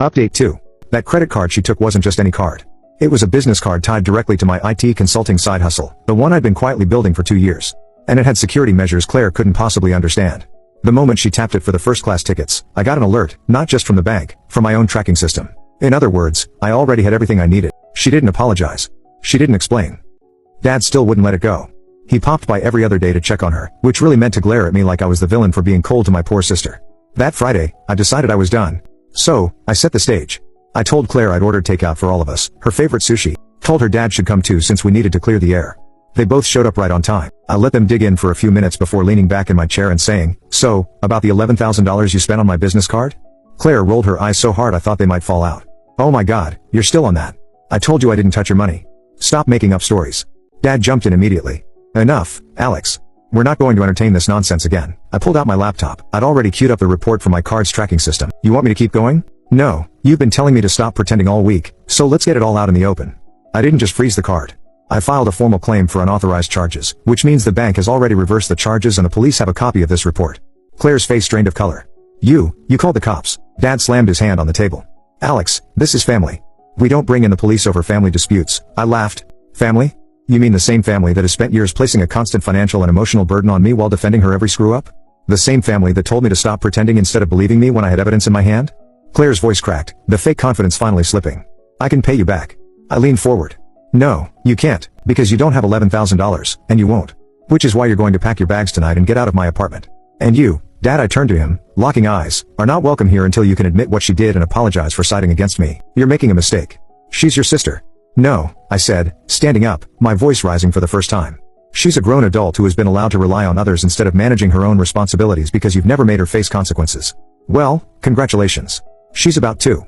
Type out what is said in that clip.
Update 2. That credit card she took wasn't just any card. It was a business card tied directly to my IT consulting side hustle, the one I'd been quietly building for 2 years. And it had security measures Claire couldn't possibly understand. The moment she tapped it for the first-class tickets, I got an alert, not just from the bank, from my own tracking system. In other words, I already had everything I needed. She didn't apologize. She didn't explain. Dad still wouldn't let it go. He popped by every other day to check on her, which really meant to glare at me like I was the villain for being cold to my poor sister. That Friday, I decided I was done. So, I set the stage. I told Claire I'd ordered takeout for all of us, her favorite sushi. Told her Dad should come too since we needed to clear the air. They both showed up right on time. I let them dig in for a few minutes before leaning back in my chair and saying, "So, about the $11,000 you spent on my business card?" Claire rolled her eyes so hard I thought they might fall out. "Oh my God, you're still on that. I told you I didn't touch your money. Stop making up stories." Dad jumped in immediately. "Enough, Alex. We're not going to entertain this nonsense again." I pulled out my laptop. I'd already queued up the report from my card's tracking system. "You want me to keep going?" "No, you've been telling me to stop pretending all week, so let's get it all out in the open." I didn't just freeze the card. I filed a formal claim for unauthorized charges, which means the bank has already reversed the charges and the police have a copy of this report. Claire's face strained of color. You called the cops." Dad slammed his hand on the table. "Alex, this is family. We don't bring in the police over family disputes." I laughed. "Family? You mean the same family that has spent years placing a constant financial and emotional burden on me while defending her every screw-up? The same family that told me to stop pretending instead of believing me when I had evidence in my hand?" Claire's voice cracked, the fake confidence finally slipping. "I can pay you back." I leaned forward. "No, you can't, because you don't have $11,000, and you won't. Which is why you're going to pack your bags tonight and get out of my apartment. And you, Dad," I turned to him, locking eyes, "are not welcome here until you can admit what she did and apologize for siding against me. You're making a mistake. She's your sister." "No," I said, standing up, my voice rising for the first time. "She's a grown adult who has been allowed to rely on others instead of managing her own responsibilities because you've never made her face consequences. Well, congratulations. She's about to."